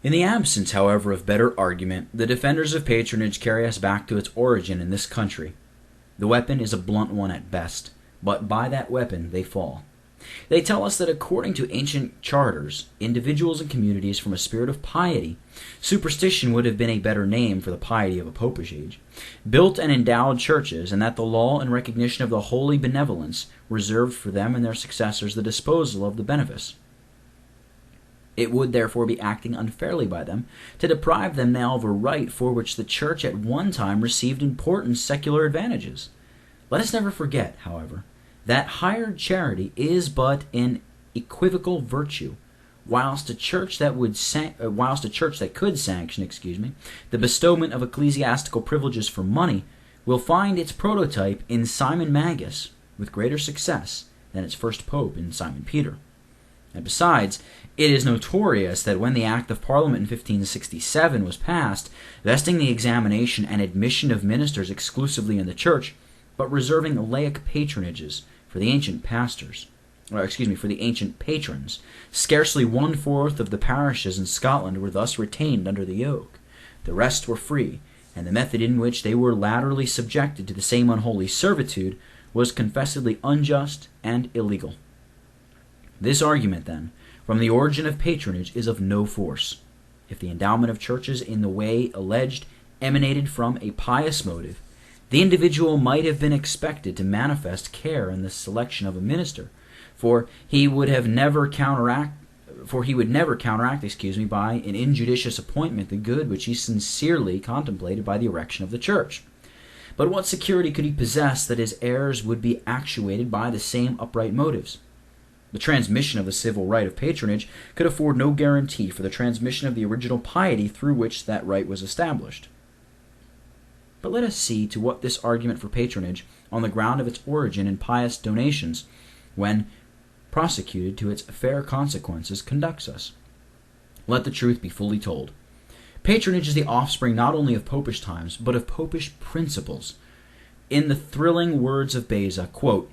In the absence, however, of better argument, the defenders of patronage carry us back to its origin in this country. The weapon is a blunt one at best, but by that weapon they fall. They tell us that according to ancient charters, individuals and communities from a spirit of piety, superstition would have been a better name for the piety of a popish age, built and endowed churches, and that the law in recognition of the holy benevolence reserved for them and their successors the disposal of the benefice. It would therefore be acting unfairly by them to deprive them now of a right for which the Church at one time received important secular advantages. Let us never forget, however, that hired charity is but an equivocal virtue, whilst a church that could sanction, the bestowment of ecclesiastical privileges for money will find its prototype in Simon Magus with greater success than its first pope in Simon Peter. And besides, it is notorious that when the Act of Parliament in 1567 was passed, vesting the examination and admission of ministers exclusively in the church, but reserving laic patronages for the ancient for the ancient patrons, scarcely 1/4 of the parishes in Scotland were thus retained under the yoke. The rest were free, and the method in which they were latterly subjected to the same unholy servitude was confessedly unjust and illegal. This argument, then, from the origin of patronage is of no force. If the endowment of churches in the way alleged emanated from a pious motive, the individual might have been expected to manifest care in the selection of a minister, for he would never counteract by an injudicious appointment the good which he sincerely contemplated by the erection of the church. But what security could he possess that his heirs would be actuated by the same upright motives? The transmission of the civil right of patronage could afford no guarantee for the transmission of the original piety through which that right was established. But let us see to what this argument for patronage, on the ground of its origin in pious donations, when prosecuted to its fair consequences, conducts us. Let the truth be fully told. Patronage is the offspring not only of popish times, but of popish principles. In the thrilling words of Beza, quote,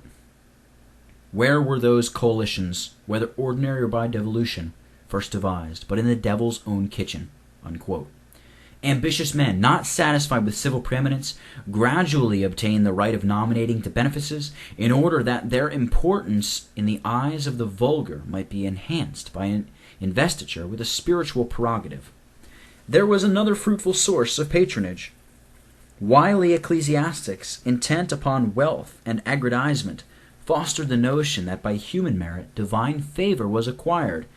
"Where were those coalitions, whether ordinary or by devolution, first devised, but in the devil's own kitchen?" Unquote. Ambitious men, not satisfied with civil preeminence, gradually obtain the right of nominating to benefices, in order that their importance in the eyes of the vulgar might be enhanced by an investiture with a spiritual prerogative. There was another fruitful source of patronage. Wily ecclesiastics, intent upon wealth and aggrandizement, fostered the notion that by human merit divine favor was acquired.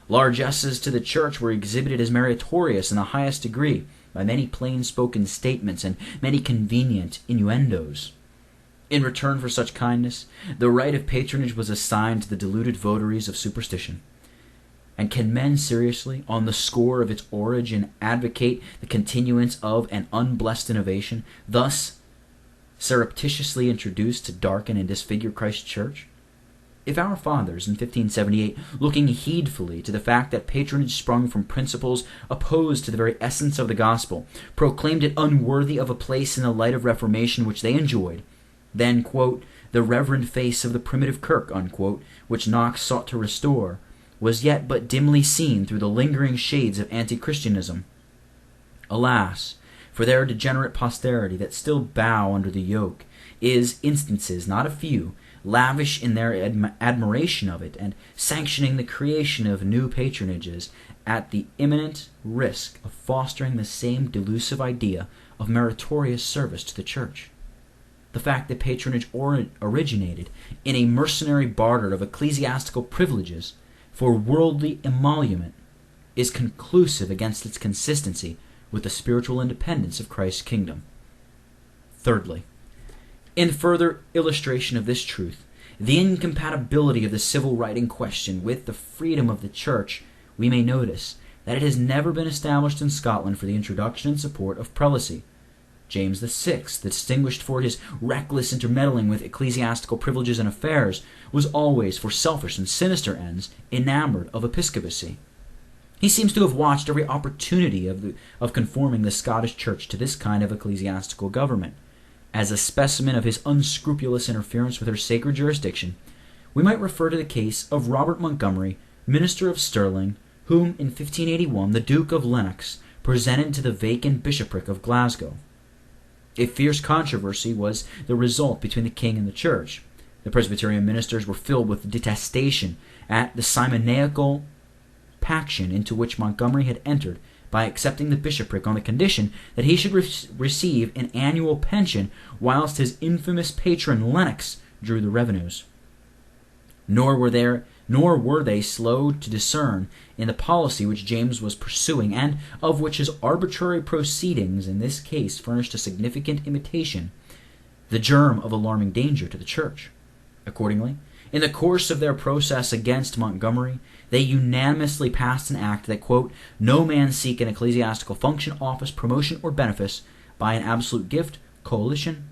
Largesses to the church were exhibited as meritorious in the highest degree by many plain-spoken statements and many convenient innuendos. In return for such kindness, the right of patronage was assigned to the deluded votaries of superstition. And can men seriously, on the score of its origin, advocate the continuance of an unblessed innovation, thus surreptitiously introduced to darken and disfigure Christ's church? If our fathers in 1578, looking heedfully to the fact that patronage sprung from principles opposed to the very essence of the gospel, proclaimed it unworthy of a place in the light of Reformation which they enjoyed, then, quote, "the reverend face of the primitive kirk," unquote, which Knox sought to restore, was yet but dimly seen through the lingering shades of anti-Christianism. Alas, for their degenerate posterity that still bow under the yoke, is instances, not a few, lavish in their admiration of it, and sanctioning the creation of new patronages at the imminent risk of fostering the same delusive idea of meritorious service to the church. The fact that patronage originated in a mercenary barter of ecclesiastical privileges for worldly emolument is conclusive against its consistency with the spiritual independence of Christ's kingdom. Thirdly, in further illustration of this truth, the incompatibility of the civil right in question with the freedom of the church, we may notice that it has never been established in Scotland for the introduction and support of prelacy. James VI, distinguished for his reckless intermeddling with ecclesiastical privileges and affairs, was always, for selfish and sinister ends, enamored of episcopacy. He seems to have watched every opportunity of conforming the Scottish Church to this kind of ecclesiastical government. As a specimen of his unscrupulous interference with her sacred jurisdiction, we might refer to the case of Robert Montgomery, minister of Stirling, whom in 1581 the Duke of Lennox presented to the vacant bishopric of Glasgow. A fierce controversy was the result between the king and the church. The Presbyterian ministers were filled with detestation at the simoniacal paction into which Montgomery had entered by accepting the bishopric on the condition that he should receive an annual pension, whilst his infamous patron Lennox drew the revenues. Nor were they slow to discern in the policy which James was pursuing, and of which his arbitrary proceedings in this case furnished a significant imitation, the germ of alarming danger to the church. Accordingly, in the course of their process against Montgomery, they unanimously passed an act that, quote, no man seek an ecclesiastical function, office, promotion, or benefice by an absolute gift, coalition,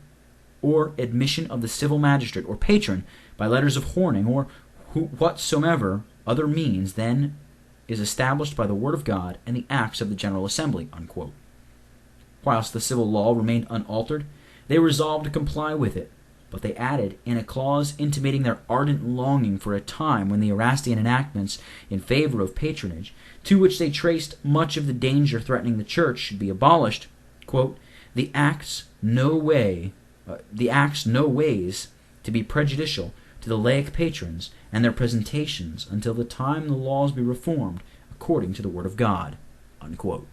or admission of the civil magistrate or patron by letters of warning, or whatsoever other means than is established by the word of God and the acts of the General Assembly, unquote. Whilst the civil law remained unaltered, they resolved to comply with it, but they added in a clause intimating their ardent longing for a time when the Erastian enactments in favor of patronage, to which they traced much of the danger threatening the church, should be abolished, quote, the acts no ways to be prejudicial to the laic patrons and their presentations until the time the laws be reformed according to the word of God, unquote.